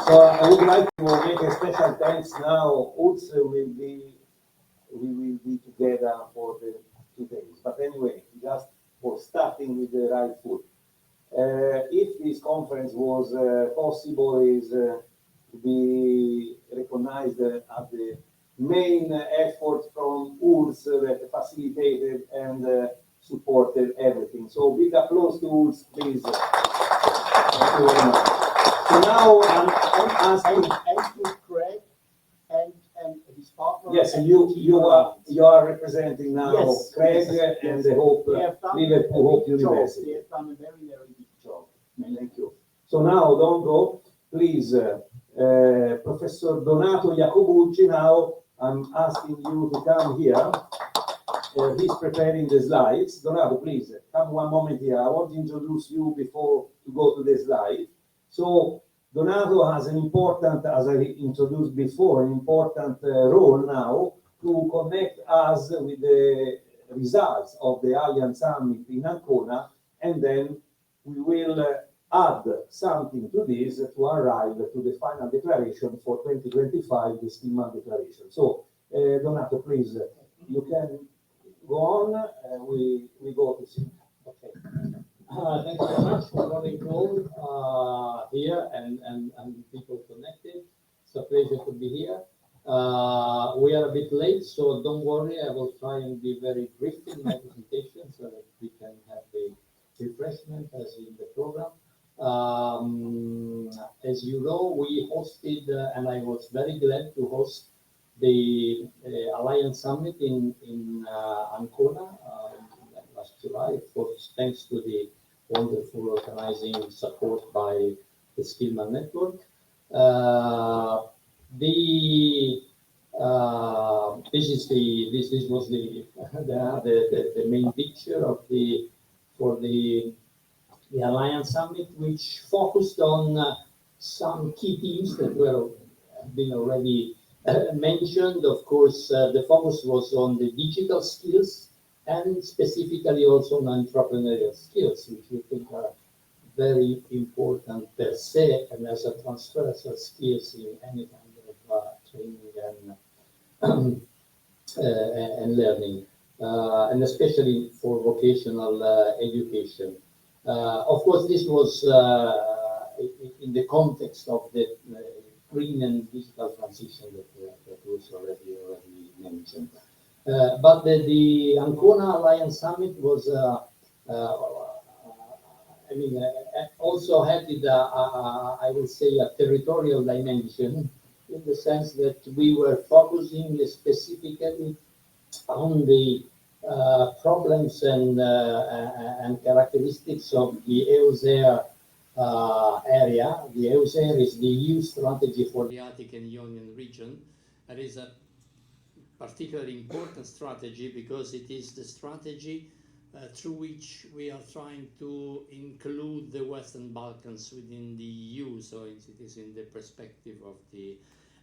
So I would like to make a special thanks now. Also, we will be together for the 2 days. But anyway, just for starting with the right foot. If this conference was possible, is to be recognized as the main effort from ULS that facilitated and supported everything. So big applause to ULS, please. Thank you very much. So now I'm asking. And to Craig and his partner. Yes, and you are representing now, yes, Craig, yes, and the Hope University. They have done a very, very big job. Thank you. So now don't go, please. Professor Donato Iacobucci, now I'm asking you to come here. He's preparing the slides. Donato, please come one moment here. I want to introduce you before to go to the slide. So Donato has an important, as I introduced before, an important role now to connect us with the results of the Alliance Summit in Ancona, and then we will add something to this to arrive to the final declaration for 2025, the Skillman Declaration. So, Donato, please, you can go on. We go to see. Okay. Thank you very much for running all here and people connected. It's a pleasure to be here. We are a bit late, so don't worry. I will try and be very brief in my presentation so that we can have the refreshment as in the program. As you know, we hosted, and I was very glad to host the Alliance Summit in Ancona last July, of course, thanks to the wonderful organizing support by the Skillman Network. This was the main picture of the Alliance Summit, which focused on some key themes that were been already mentioned. Of course, the focus was on the digital skills and specifically also on entrepreneurial skills, which we think are very important per se and as a transversal skills in any kind of training and learning, and especially for vocational education. Of course, this was in the context of the green and digital transition that was already mentioned. But the Ancona Alliance Summit was, also had, I would say, a territorial dimension in the sense that we were focusing specifically on the problems and characteristics of the EUSER area. The EUSER is the EU strategy for the Adriatic and Ionian region. That is a particularly important strategy because it is the strategy through which we are trying to include the Western Balkans within the EU. So it is in the perspective of the,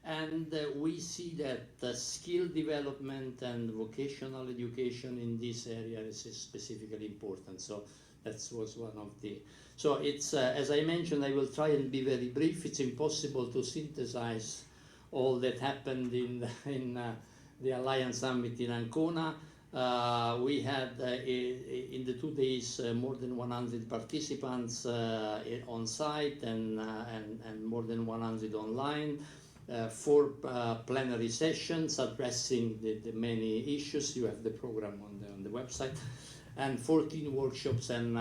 and we see that skill development and vocational education in this area is specifically important. So that was one of the, so it's, as I mentioned, I will try and be very brief. It's impossible to synthesize all that happened in the Alliance Summit in Ancona. We had in the 2 days more than 100 participants on site and more than 100 online. 4 plenary sessions addressing the many issues. You have the program on the website, and 14 workshops and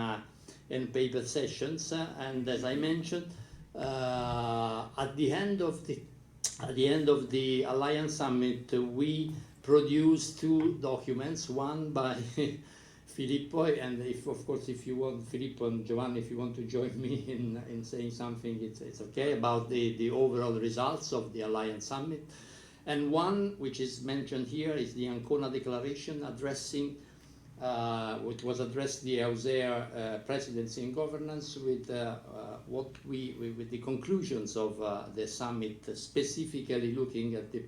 paper sessions. And as I mentioned, at the end of the Alliance Summit, we produced 2 documents, one by Filippo, and if you want, Filippo and Giovanni, if you want to join me in saying something, it's okay, about the overall results of the Alliance Summit. And one, which is mentioned here, is the Ancona Declaration addressing, which was addressed the EUSER presidency and governance with with the conclusions of the summit, specifically looking at the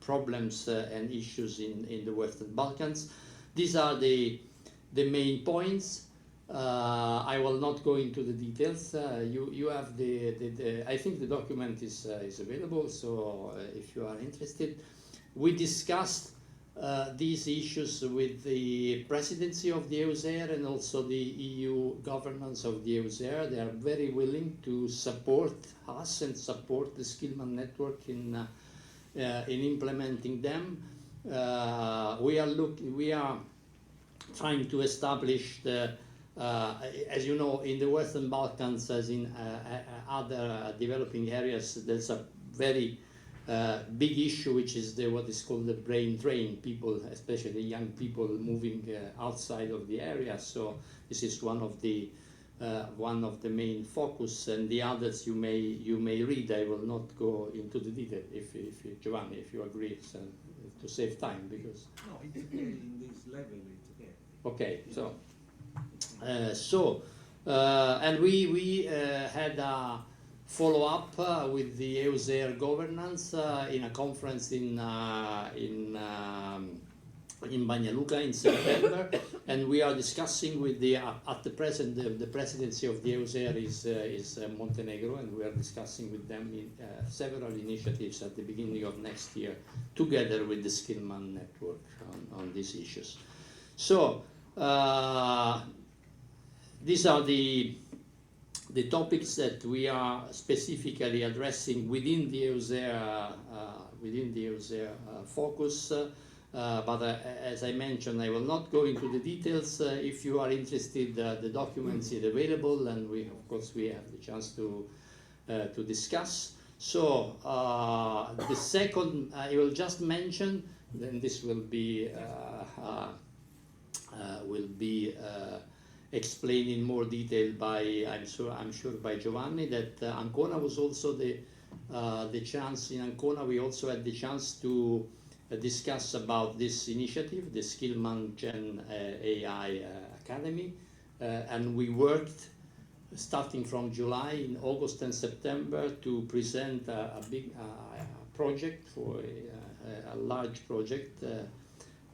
problems and issues in the Western Balkans. These are the main points. I will not go into the details. You have I think the document is available, so if you are interested. We discussed these issues with the presidency of the EUSER and also the EU governance of the EUSER. They are very willing to support us and support the Skillman network in implementing them. We are trying to establish the as you know, in the Western Balkans, as in other developing areas, there's a very big issue, which is what is called the brain drain. People, especially young people, moving outside of the area. So this is one of the main focus, and the others you may read. I will not go into the detail. If Giovanni, if you agree, to save time, because no, it's okay in this level. It's okay. Okay, so. And we had a follow-up with the EUSER governance in a conference in Banja in September, and we are discussing with at the present the presidency of the EUSER is Montenegro, and we are discussing with them in several initiatives at the beginning of next year, together with the Skillman network on these issues. So. These are the topics that we are specifically addressing within the EUSER focus. But as I mentioned, I will not go into the details. If you are interested, the documents is available, and of course we have the chance to discuss. So the second, I will just mention. Then this will be explained in more detail by, I'm sure by Giovanni, that Ancona was also the chance. In Ancona we also had the chance to discuss about this initiative, the Skillman Gen AI Academy, and we worked starting from July, in August and September, to present a big project, for a large project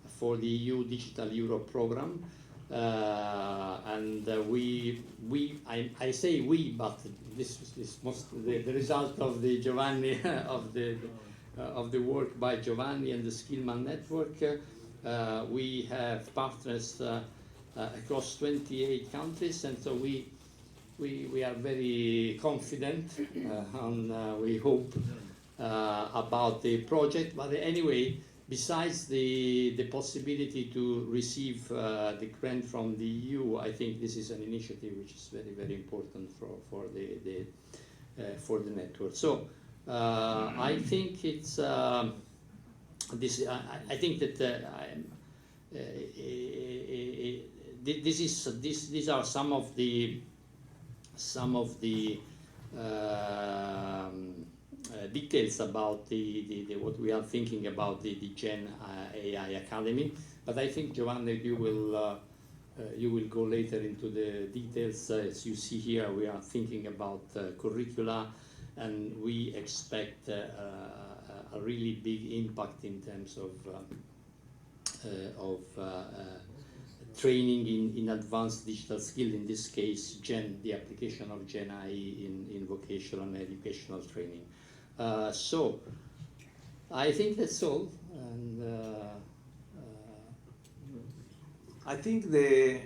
for the EU Digital Europe program. And I say we, but this is mostly the result of the Giovanni of the work by Giovanni and the Skillman network. We have partners across 28 countries, and so we are very confident we hope about the project. But anyway, besides the possibility to receive the grant from the EU, I think this is an initiative which is very, very important for the network. So I think it's this. I think that these are some of the details about what we are thinking about the Gen AI Academy. But I think, Giovanni, you will go later into the details. As you see here, we are thinking about curricula, and we expect a really big impact in terms of training in advanced digital skill. In this case, the application of Gen AI in vocational and educational training. So I think that's all. And I think the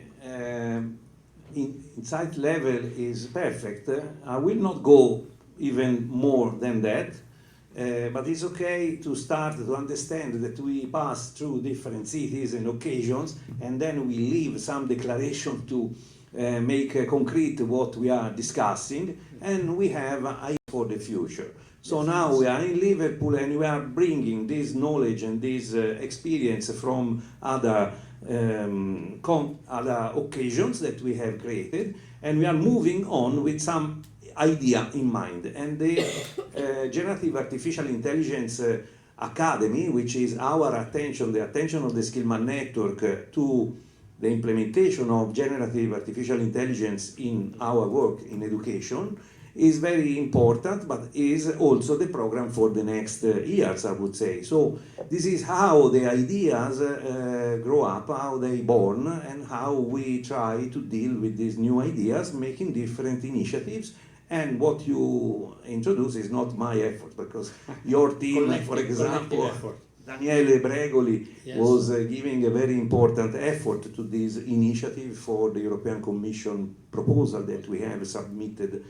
insight level is perfect. I will not go even more than that, but it's okay to start to understand that we pass through different cities and occasions, and then we leave some declaration to make concrete what we are discussing, and we have an eye for the future. So now we are in Liverpool, and we are bringing this knowledge and this experience from other occasions that we have created, and we are moving on with some idea in mind. And the Generative Artificial Intelligence Academy, which is our attention, the attention of the Skillman network to the implementation of generative artificial intelligence in our work in education, is very important, but is also the program for the next years, I would say. So this is how the ideas grow up, how they born, and how we try to deal with these new ideas, making different initiatives. And what you introduce is not my effort, because your team, for example, effort. Daniele Bregoli Yes. was giving a very important effort to this initiative for the European Commission proposal that we have submitted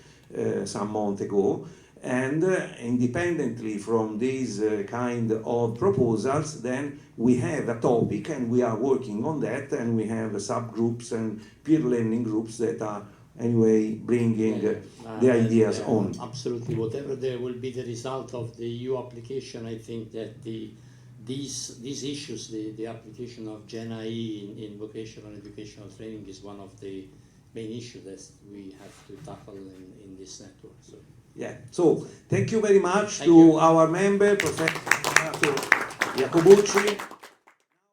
some months ago. And independently from these kind of proposals, then we have a topic and we are working on that, and we have subgroups and peer learning groups that are anyway bringing the ideas on. Absolutely. Whatever there will be the result of the EU application, I think that these issues, the application of GenAI in vocational educational training is one of the main issues that we have to tackle in this network. So. Yeah, so thank you very much Thank to you. our member, Professor Iacobucci.